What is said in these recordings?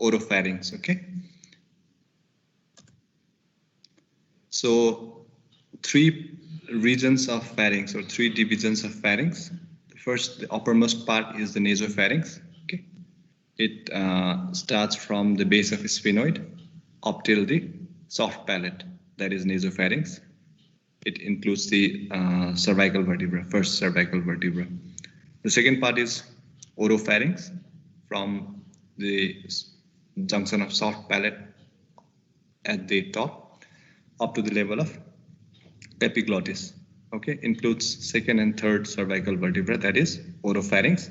oropharynx. Okay. So 3 regions of pharynx, or 3 divisions of pharynx. First, the uppermost part is the nasopharynx. Okay. It starts from the base of the sphenoid up till the soft palate, that is nasopharynx. It includes the cervical vertebra, first cervical vertebra. The second part is oropharynx, from the junction of soft palate at the top up to the level of epiglottis. Okay, includes second and third cervical vertebra, that is oropharynx,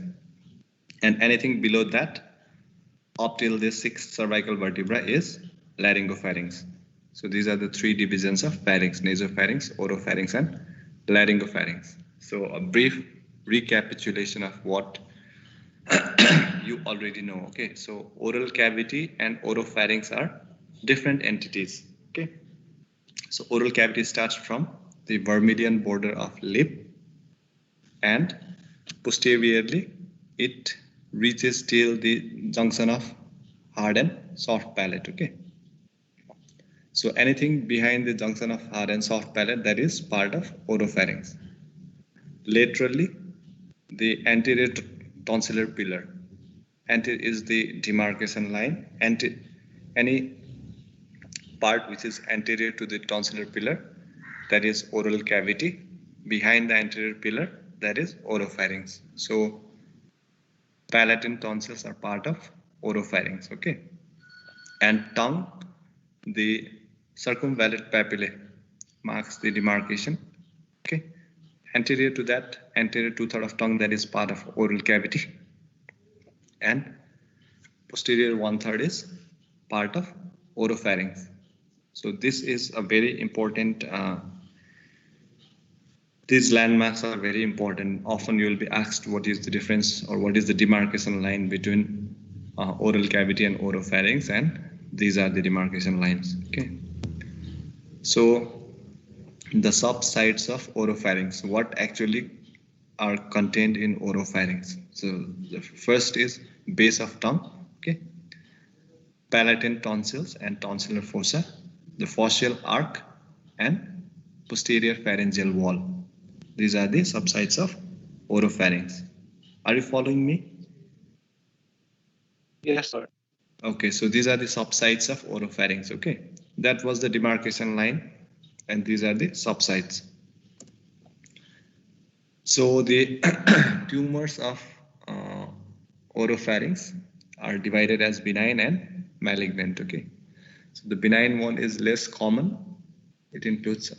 and anything below that up till the 6th cervical vertebra is laryngopharynx. So these are the 3 divisions of pharynx: nasopharynx, oropharynx, and laryngopharynx. So a brief recapitulation of what you already know. Okay, so oral cavity and oropharynx are different entities. Okay, so oral cavity starts from the vermilion border of lip, and posteriorly it reaches till the junction of hard and soft palate. Okay, so anything behind the junction of hard and soft palate, that is part of oropharynx. Laterally, the anterior tonsillar pillar. Anterior is the demarcation line. Any part which is anterior to the tonsillar pillar, that is oral cavity. Behind the anterior pillar, that is oropharynx. So palatine tonsils are part of oropharynx. Okay, and tongue, the circumvallate papillae marks the demarcation. Okay, anterior to that, anterior 2/3 of tongue, that is part of oral cavity, and posterior 1/3 is part of oropharynx. So this is a very important, these landmarks are very important. Often you will be asked what is the difference, or what is the demarcation line between oral cavity and oropharynx, and these are the demarcation lines. Okay, so the subsites of oropharynx, what actually are contained in oropharynx. So the first is base of tongue. Okay, palatine tonsils and tonsillar fossa, the fascial arc, and posterior pharyngeal wall. These are the subsites of oropharynx. Are you following me? Yes, sir. Okay, so these are the subsites of oropharynx. Okay, that was the demarcation line, and these are the subsites. So the tumors of oropharynx are divided as benign and malignant. Okay, so the benign one is less common. It includes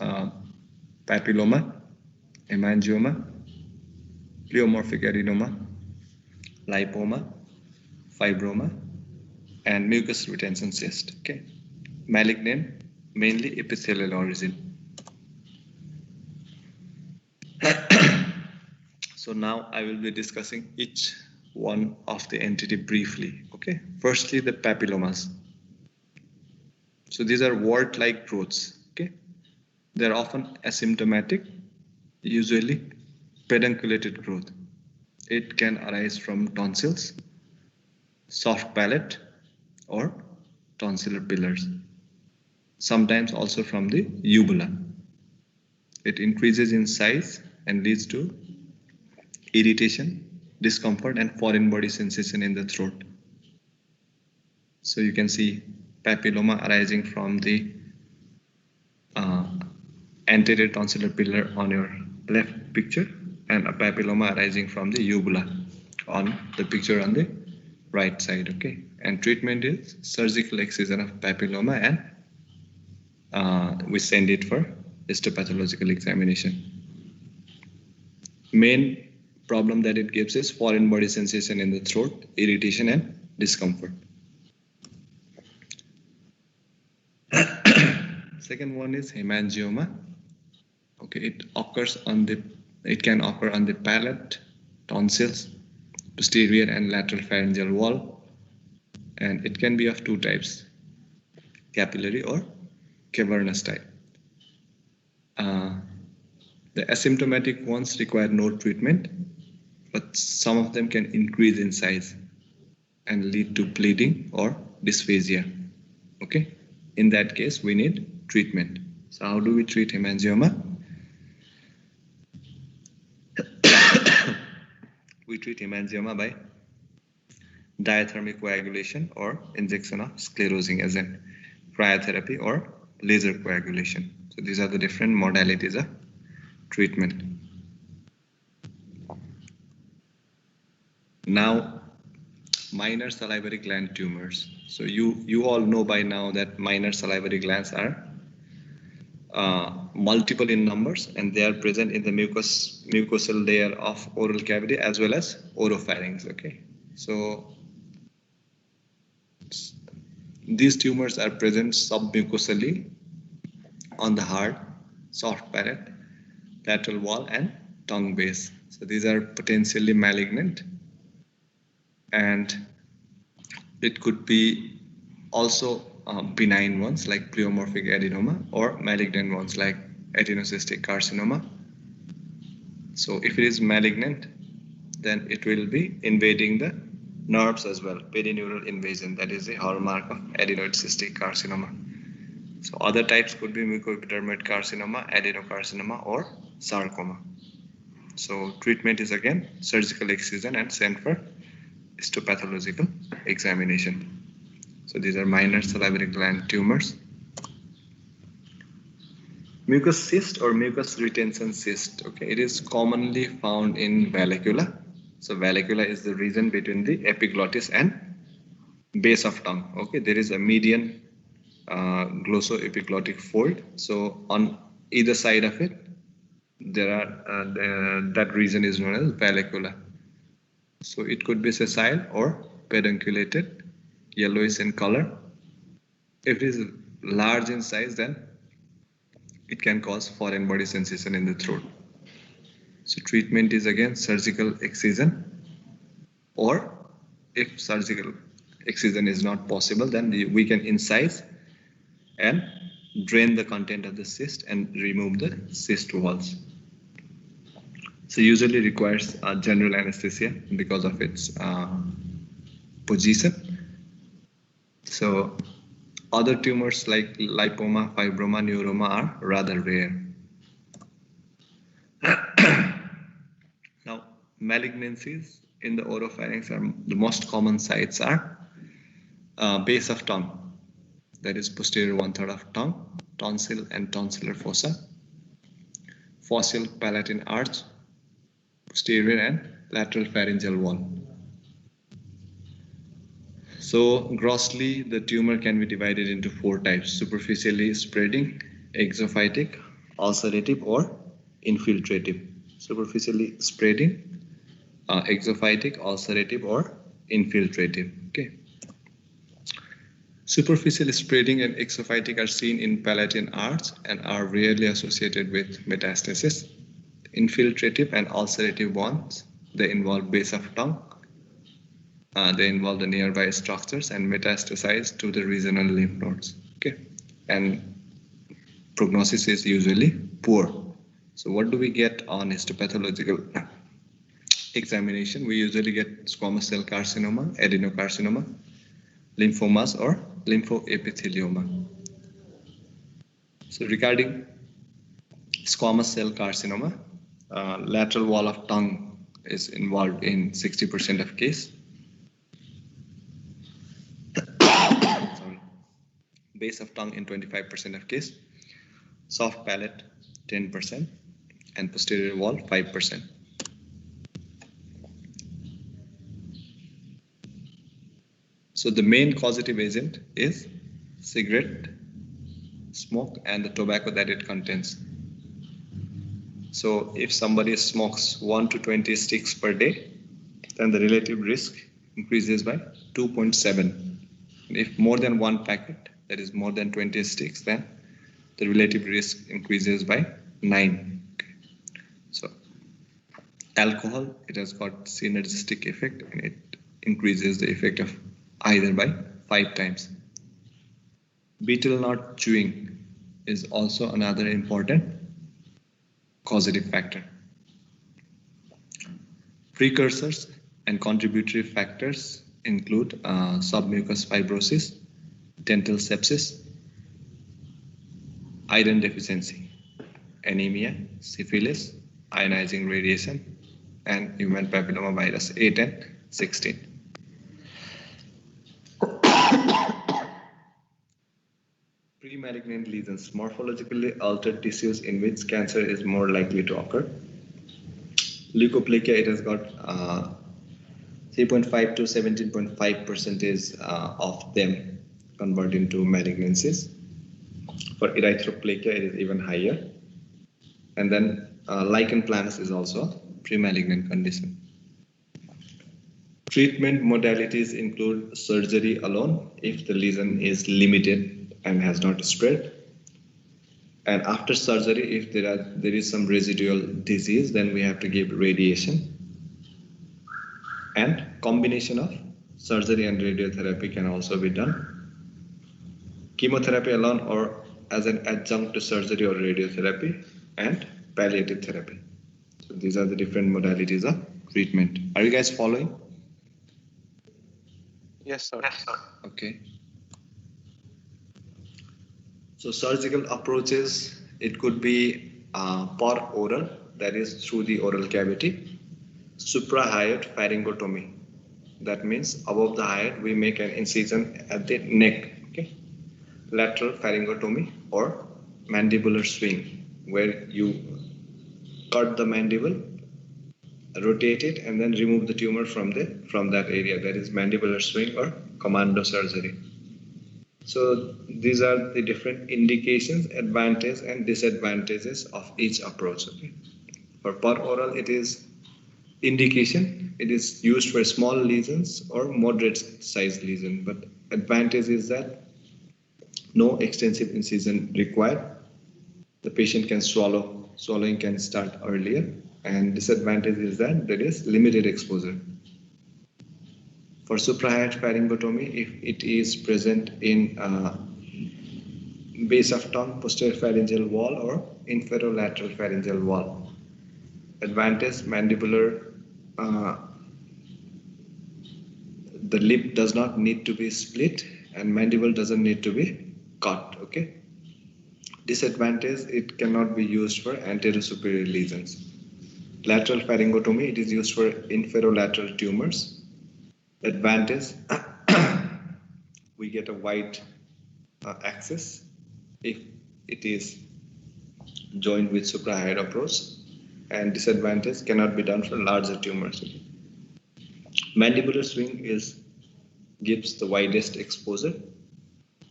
papilloma, hemangioma, pleomorphic adenoma, lipoma, fibroma, and mucus retention cyst. Okay, malignant, mainly epithelial origin. So now I will be discussing each one of the entity briefly. Okay, firstly the papillomas. So these are wart-like growths. Okay, they are often asymptomatic, usually pedunculated growth. It can arise from tonsils, soft palate, or tonsillar pillars. Sometimes also from the uvula. It increases in size and leads to irritation, discomfort, and foreign body sensation in the throat. So you can see papilloma arising from the anterior tonsillar pillar on your left picture, and a papilloma arising from the uvula on the picture on the right side. Okay, and treatment is surgical excision of papilloma, and we send it for histopathological examination. Main problem that it gives is foreign body sensation in the throat, irritation, and discomfort. Second one is hemangioma. Okay, it can occur on the palate, tonsils, posterior and lateral pharyngeal wall, and it can be of 2 types, capillary or cavernous type. The asymptomatic ones require no treatment, but some of them can increase in size and lead to bleeding or dysphagia. Okay, in that case we need treatment. So how do we treat hemangioma? We treat hemangioma by diathermic coagulation or injection of sclerosing agent, cryotherapy or laser coagulation. So these are the different modalities of treatment. Now, minor salivary gland tumors. So you all know by now that minor salivary glands are multiple in numbers, and they are present in the mucosal layer of oral cavity as well as oropharynx. Okay, so these tumors are present submucosally on the hard, soft palate, lateral wall, and tongue base. So these are potentially malignant, and it could be also benign ones like pleomorphic adenoma or malignant ones like adenocystic carcinoma. So if it is malignant, then it will be invading the nerves as well, pedineural invasion. That is the hallmark of adenoid cystic carcinoma. So other types could be mucoepidermoid carcinoma, adenocarcinoma, or sarcoma. So treatment is again surgical excision and sent for histopathological examination. So these are minor salivary gland tumors. Mucus cyst or mucus retention cyst. Okay, it is commonly found in vallecula. So vallecula is the region between the epiglottis and base of tongue. Okay, there is a median glossoepiglottic fold. So on either side of it, there are that region is known as vallecula. So it could be sessile or pedunculated, yellowish in color. If it is large in size, then it can cause foreign body sensation in the throat. So treatment is again surgical excision, or if surgical excision is not possible, then we can incise and drain the content of the cyst and remove the cyst walls. So usually requires general anesthesia because of its position. So other tumors like lipoma, fibroma, neuroma are rather rare. Now, malignancies in the oropharynx are the most common sites are base of tongue, that is posterior 1/3 of tongue, tonsil and tonsillar fossa, faucial palatine arch, posterior and lateral pharyngeal wall. So grossly, the tumor can be divided into 4 types: superficially spreading, exophytic, ulcerative, or infiltrative. Superficially spreading, exophytic, ulcerative, or infiltrative. Okay. Superficial spreading and exophytic are seen in palatine arch and are rarely associated with metastasis. Infiltrative and ulcerative ones, they involve base of tongue. They involve the nearby structures and metastasize to the regional lymph nodes. Okay, and prognosis is usually poor. So what do we get on histopathological examination? We usually get squamous cell carcinoma, adenocarcinoma, lymphomas, or lymphoepithelioma. So regarding squamous cell carcinoma, lateral wall of tongue is involved in 60% of case. Sorry. Base of tongue in 25% of case, soft palate 10%, and posterior wall 5%. So the main causative agent is cigarette smoke and the tobacco that it contains. So if somebody smokes 1 to 20 sticks per day, then the relative risk increases by 2.7. If more than 1 packet, that is more than 20 sticks, then the relative risk increases by 9. Okay. So alcohol, it has got synergistic effect, and it increases the effect of either by 5 times. Betel nut chewing is also another important causative factor. Precursors and contributory factors include submucous fibrosis, dental sepsis, iron deficiency, anemia, syphilis, ionizing radiation, and human papillomavirus 8 and 16. Pre-malignant lesions, morphologically altered tissues in which cancer is more likely to occur. Leukoplakia, it has got 3.5 to 17.5% of them convert into malignancies. For erythroplakia, it is even higher. And then lichen planus is also a pre-malignant condition. Treatment modalities include surgery alone if the lesion is limited and has not spread. And after surgery, if there is some residual disease, then we have to give radiation. And combination of surgery and radiotherapy can also be done. Chemotherapy alone or as an adjunct to surgery or radiotherapy, and palliative therapy. So these are the different modalities of treatment. Are you guys following? Yes, sir. Okay. So surgical approaches, it could be per oral, that is through the oral cavity. Suprahyoid pharyngotomy, that means above the hyoid we make an incision at the neck. Okay. Lateral pharyngotomy or mandibular swing, where you cut the mandible, rotate it, and then remove the tumor from that area. That is mandibular swing or commando surgery. So these are the different indications, advantages and disadvantages of each approach. Okay. For per oral, it is indication. It is used for small lesions or moderate size lesion. But advantage is that no extensive incision required. The patient can swallow. Swallowing can start earlier. And disadvantage is that there is limited exposure. For suprahyoid pharyngotomy, if it is present in base of tongue, posterior pharyngeal wall, or inferolateral pharyngeal wall. Advantage, mandibular, the lip does not need to be split and mandible doesn't need to be cut. Okay. Disadvantage, it cannot be used for anterosuperior lesions. Lateral pharyngotomy, it is used for inferolateral tumors. Advantage, we get a wide access if it is joined with suprahyoid approach, and disadvantage, cannot be done for larger tumors. Mandibular swing gives the widest exposure,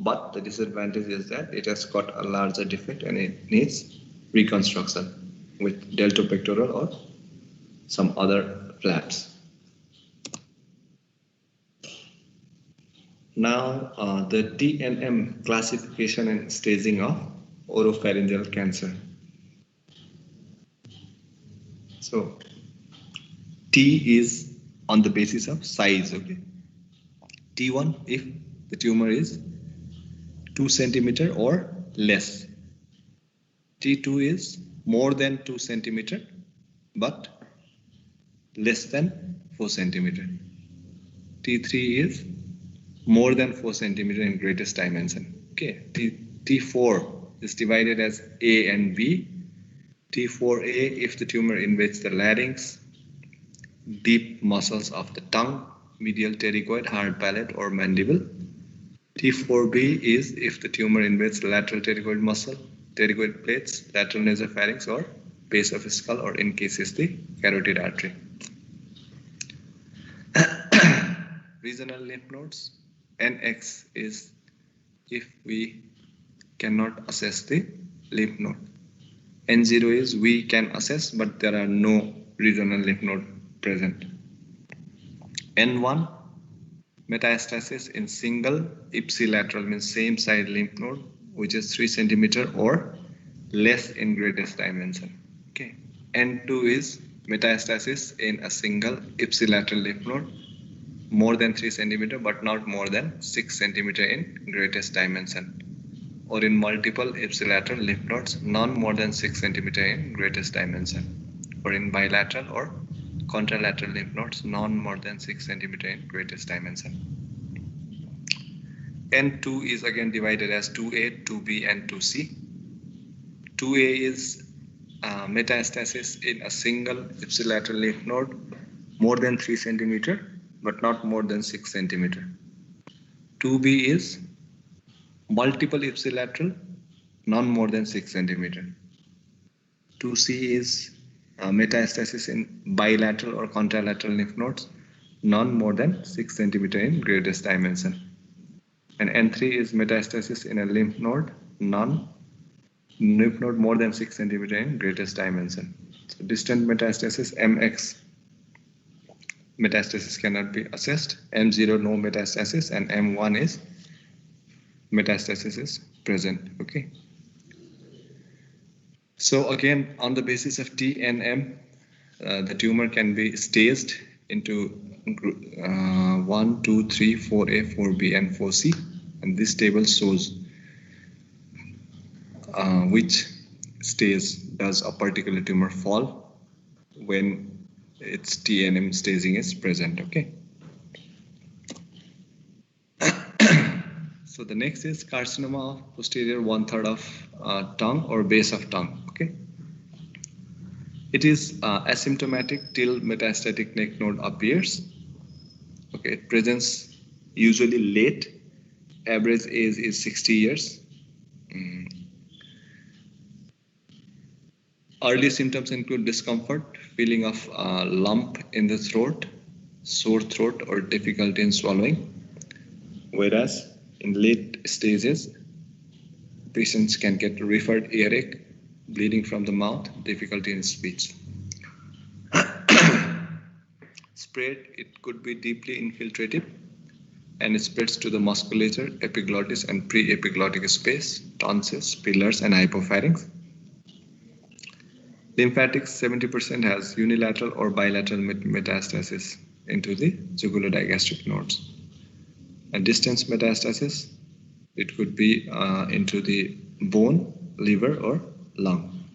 but the disadvantage is that it has got a larger defect and it needs reconstruction with deltopectoral or some other flaps. Now, the TNM classification and staging of oropharyngeal cancer. So, T is on the basis of size. Okay. T1 if the tumor is 2 centimeter or less. T2 is more than 2 centimeter but less than 4 centimeter. T3 is more than 4 centimeter in greatest dimension. Okay. T4 is divided as A and B. T4A if the tumor invades the larynx, deep muscles of the tongue, medial pterygoid, hard palate, or mandible. T4B is if the tumor invades lateral pterygoid muscle, pterygoid plates, lateral nasopharynx, or base of skull, or in cases the carotid artery. Regional lymph nodes. NX is if we cannot assess the lymph node. N0 is we can assess but there are no regional lymph node present. N1, metastasis in single ipsilateral, means same side lymph node, which is 3 centimeter or less in greatest dimension. Okay. N2 is metastasis in a single ipsilateral lymph node, more than 3 centimeter but not more than 6 centimeter in greatest dimension, or in multiple ipsilateral lymph nodes, none more than 6 centimeter in greatest dimension, or in bilateral or contralateral lymph nodes, none more than 6 cm in greatest dimension. N2 is again divided as 2A, 2B, and 2C. 2A is metastasis in a single ipsilateral lymph node more than 3 cm but not more than 6 cm. 2B is multiple ipsilateral, none more than 6 cm. 2C is metastasis in bilateral or contralateral lymph nodes, none more than 6 cm in greatest dimension. And N3 is metastasis in a lymph node more than 6 cm in greatest dimension. So distant metastasis MX metastasis cannot be assessed, M0 no metastasis, and M1 is metastasis is present. Okay. So again, on the basis of T and M, the tumor can be staged into 1, 2, 3, 4A, 4B, and 4C. And this table shows which stage does a particular tumor fall when its T and M staging is present. Okay. So the next is carcinoma of posterior 1/3 of tongue or base of tongue. Okay. It is asymptomatic till metastatic neck node appears. Okay. It presents usually late. Average age is 60 years. Early symptoms include discomfort, feeling of a lump in the throat, sore throat, or difficulty in swallowing. Whereas in late stages, patients can get referred earache, bleeding from the mouth, difficulty in speech. Spread, it could be deeply infiltrative, and it spreads to the musculature, epiglottis, and pre-epiglottic space, tonsils, pillars, and hypopharynx. Lymphatics, 70% has unilateral or bilateral metastasis into the jugulodigastric nodes. And distance metastasis, it could be into the bone, liver, or lung.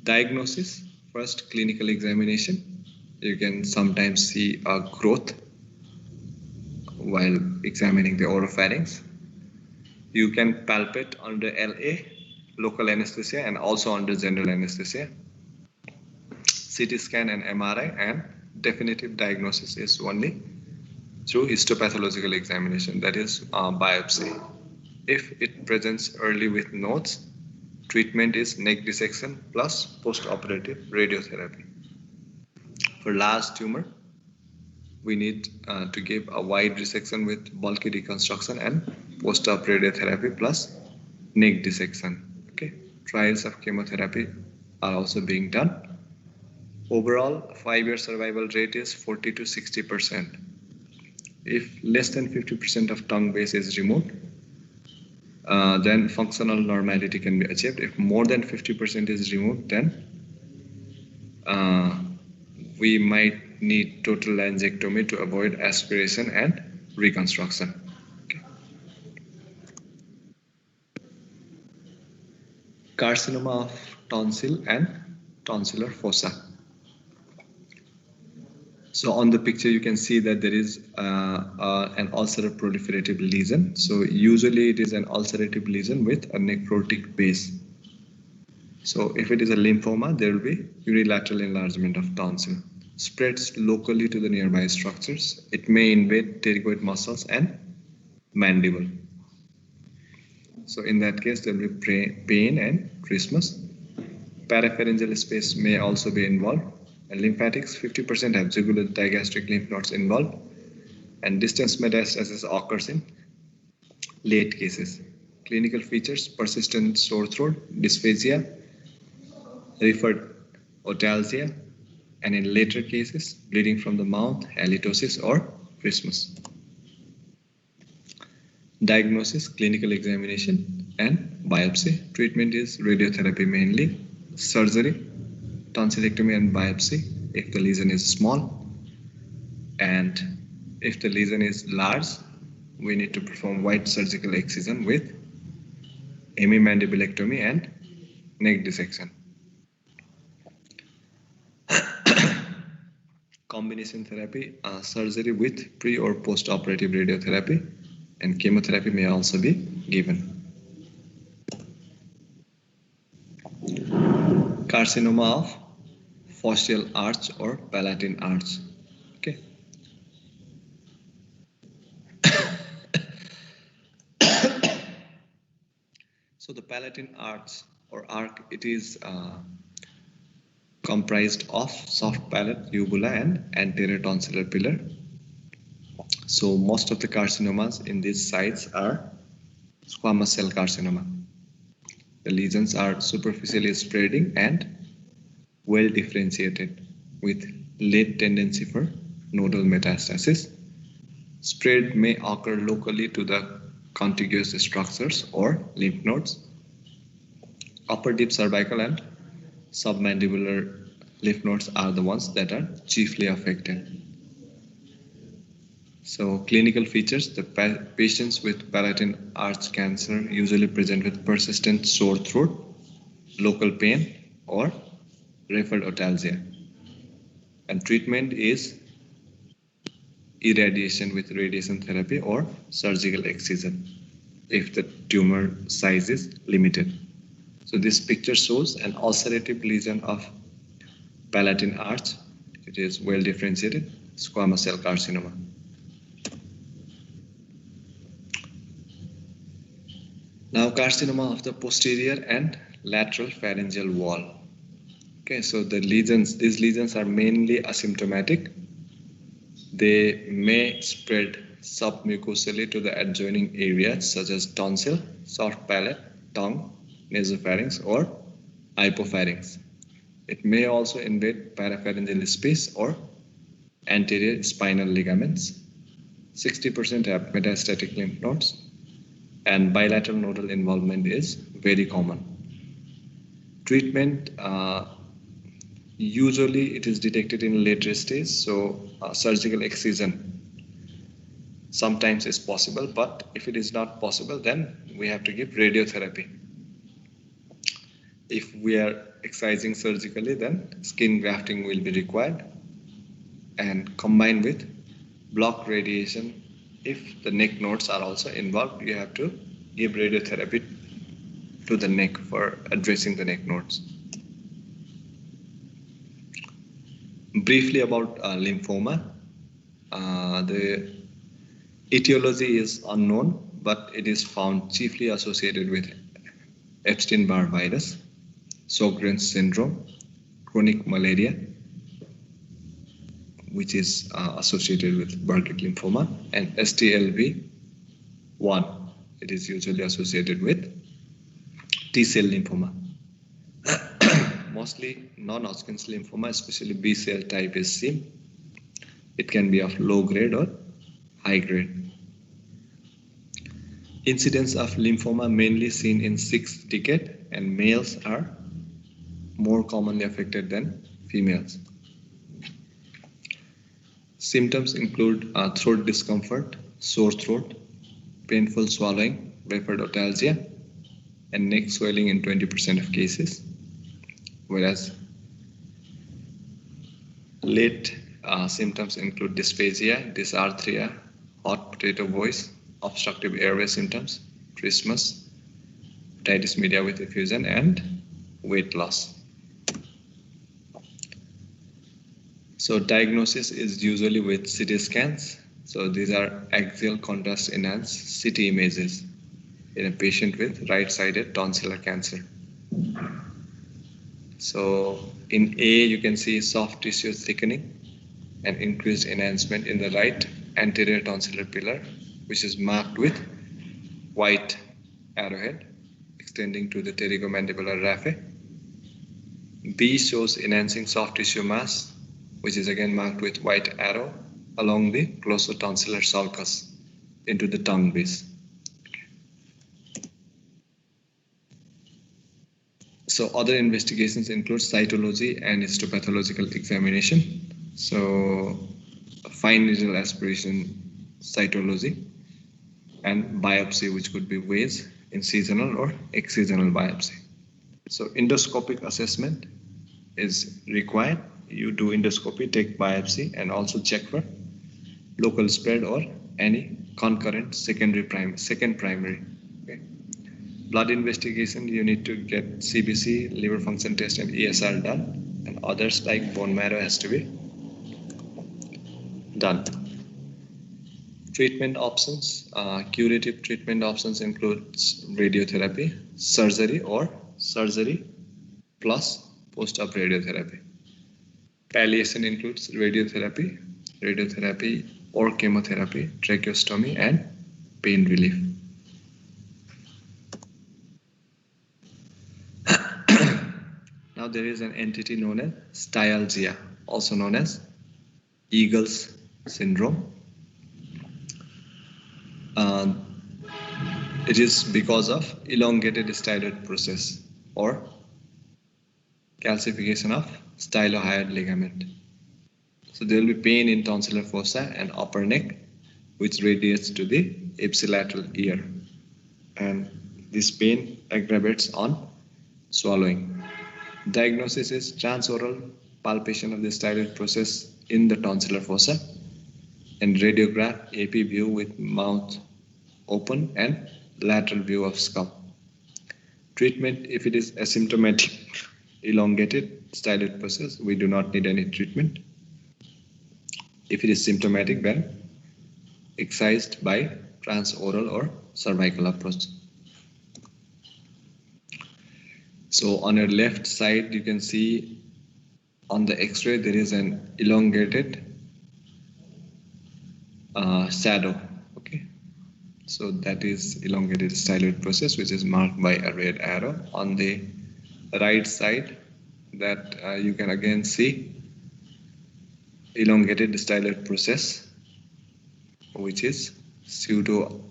Diagnosis, first clinical examination. You can sometimes see a growth while examining the oropharynx. You can palpate under LA, local anesthesia, and also under general anesthesia. CT scan and MRI, and definitive diagnosis is only through histopathological examination, that is biopsy. If it presents early with nodes, treatment is neck dissection plus post-operative radiotherapy. For large tumor, we need to give a wide resection with bulky reconstruction and post-op radiotherapy plus neck dissection. Okay. Trials of chemotherapy are also being done. Overall, 5-year survival rate is 40 to 60%. If less than 50% of tongue base is removed, then functional normality can be achieved. If more than 50% is removed, then we might need total laryngectomy to avoid aspiration and reconstruction. Okay. Carcinoma of tonsil and tonsillar fossa. So on the picture, you can see that there is an ulcerative proliferative lesion. So usually it is an ulcerative lesion with a necrotic base. So if it is a lymphoma, there will be unilateral enlargement of tonsil. Spreads locally to the nearby structures. It may invade pterygoid muscles and mandible. So in that case, there will be pain and trismus. Parapharyngeal space may also be involved. And lymphatics, 50% have jugulodigastric lymph nodes involved. And distance metastasis occurs in late cases. Clinical features, persistent sore throat, dysphagia, referred otalgia, and in later cases, bleeding from the mouth, halitosis, or trismus. Diagnosis, clinical examination, and biopsy. Treatment is radiotherapy mainly, surgery, tonsillectomy and biopsy if the lesion is small, and if the lesion is large, we need to perform wide surgical excision with hemimandibulectomy and neck dissection. combination therapy, surgery with pre or post-operative radiotherapy, and chemotherapy may also be given. Carcinoma of fascial arch or palatine arch. Okay. So the palatine arch or arc, it is comprised of soft palate, uvula, and anterior tonsillar pillar. So most of the carcinomas in these sites are squamous cell carcinoma. The lesions are superficially spreading and well differentiated with late tendency for nodal metastasis. Spread may occur locally to the contiguous structures or lymph nodes. Upper deep cervical and submandibular lymph nodes are the ones that are chiefly affected. So clinical features, the patients with palatine arch cancer usually present with persistent sore throat, local pain, or referred and treatment is irradiation with radiation therapy or surgical excision if the tumor size is limited. So this picture shows an ulcerative lesion of palatine arch. It is well differentiated squamous cell carcinoma. Now carcinoma of the posterior and lateral pharyngeal wall. Okay, so these lesions are mainly asymptomatic. They may spread submucosally to the adjoining areas such as tonsil, soft palate, tongue, nasopharynx, or hypopharynx. It may also invade parapharyngeal space or anterior spinal ligaments. 60% have metastatic lymph nodes, and bilateral nodal involvement is very common. Treatment, usually it is detected in later stage, so surgical excision sometimes is possible, but if it is not possible, then we have to give radiotherapy. If we are excising surgically, then skin grafting will be required, and combined with block radiation. If the neck nodes are also involved, you have to give radiotherapy to the neck for addressing the neck nodes. Briefly about lymphoma. The etiology is unknown, but it is found chiefly associated with Epstein-Barr virus, Sjogren's syndrome, chronic malaria, which is associated with Burkitt lymphoma, and STLV1. It is usually associated with T-cell lymphoma. Mostly non-Hodgkin's lymphoma, especially B-cell type, is seen. It can be of low grade or high grade. Incidence of lymphoma mainly seen in 6th decade, and males are more commonly affected than females. Symptoms include throat discomfort, sore throat, painful swallowing, referred and neck swelling in 20% of cases, whereas late symptoms include dysphagia, dysarthria, hot potato voice, obstructive airway symptoms, trismus, otitis media with effusion, and weight loss. So diagnosis is usually with CT scans. So these are axial contrast enhanced CT images in a patient with right-sided tonsillar cancer. So in A, you can see soft tissue thickening and increased enhancement in the right anterior tonsillar pillar, which is marked with white arrowhead extending to the pterygomandibular raphe. B shows enhancing soft tissue mass, which is again marked with white arrow along the glossotonsillar sulcus into the tongue base. So other investigations include cytology and histopathological examination. So fine needle aspiration cytology and biopsy, which could be ways incisional or excisional biopsy. So endoscopic assessment is required. you do endoscopy, take biopsy, and also check for local spread or any concurrent second primary. Okay. Blood investigation, you need to get CBC, liver function test, and ESR done, and others like bone marrow has to be done. Treatment options, curative treatment options includes radiotherapy, surgery, or surgery plus post-op radiotherapy. Palliation includes radiotherapy or chemotherapy, tracheostomy, and pain relief. Now there is an entity known as styalgia, also known as Eagle's syndrome. It is because of elongated styloid process or calcification of stylohyoid ligament. So there will be pain in tonsillar fossa and upper neck, which radiates to the ipsilateral ear, and this pain aggravates on swallowing. Diagnosis is transoral palpation of the styloid process in the tonsillar fossa and radiograph AP view with mouth open and lateral view of skull. Treatment, if it is asymptomatic elongated styloid process, we do not need any treatment. If it is symptomatic, then excised by transoral or cervical approach. So on your left side, you can see on the X-ray there is an elongated shadow. Okay, so that is elongated styloid process, which is marked by a red arrow. On the right side, that you can again see elongated styloid process, which is pseudo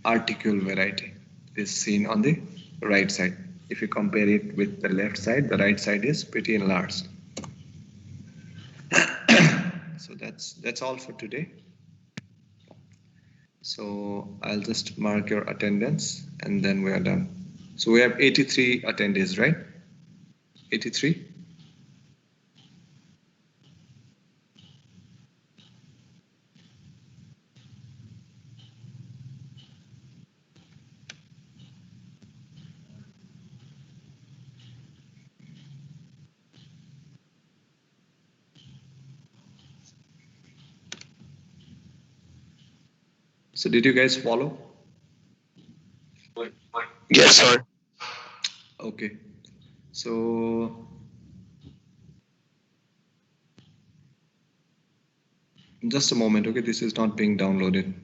articule variety, is seen on the right side. If you compare it with the left side, the right side is pretty enlarged. So that's all for today. So I'll just mark your attendance and then we are done. So we have 83 attendees, right? 83. So did you guys follow? Yes, sir. Okay. So just a moment, okay? This is not being downloaded.